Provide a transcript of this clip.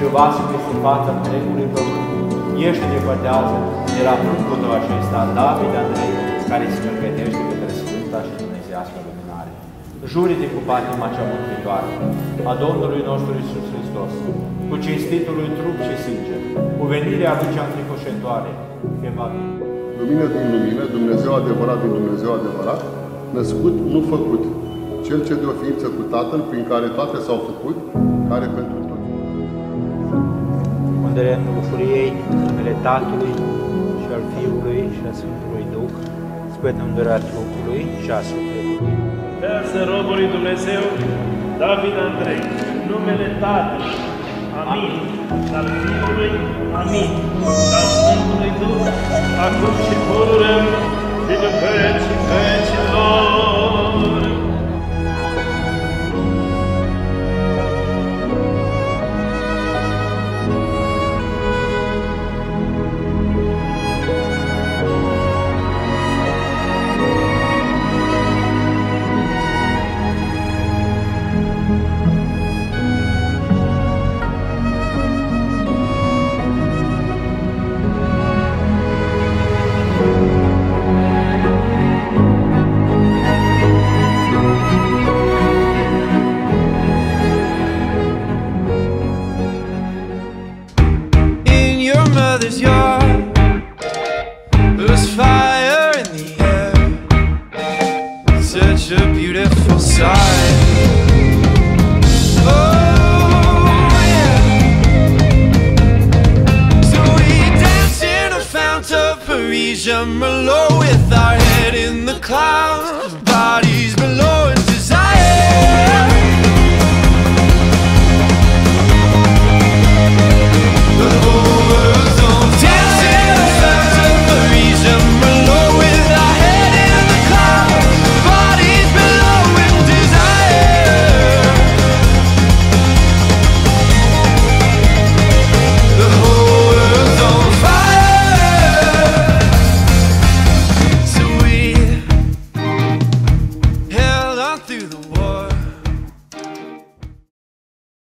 milovați peste fața întregului pământ. Ești depărtează de la pruncul tău acesta, David Andrei, care se pregătește către Sfânta și Dumnezeiască luminare. Jurite cu patima cea mântuitoare a Domnului nostru Iisus Hristos, cu cinstitul lui trup și sânge, cu venirea lui cea înfricoșătoare, că va veni. Lumină din lumină, Dumnezeu adevărat din Dumnezeu adevărat, născut, nu făcut, Cel ce de o ființă cu Tatăl, prin care toate s-au făcut, care pentru toți. Unde în bucuriei numele Tatălui și al Fiului și al Sfântului Duh, spre mântuirea trupului și a sufletului. Verse robul lui Dumnezeu, David Andrei, numele Tatălui, amin, și al Fiului, amin, și al Sfântului Duh, acum și pururea, și de veci vecilor. Mother's yard, there's fire in the air, such a beautiful sight. Oh yeah, so we dance in a fount of Parisian Merlot with our head in the clouds, bodies below.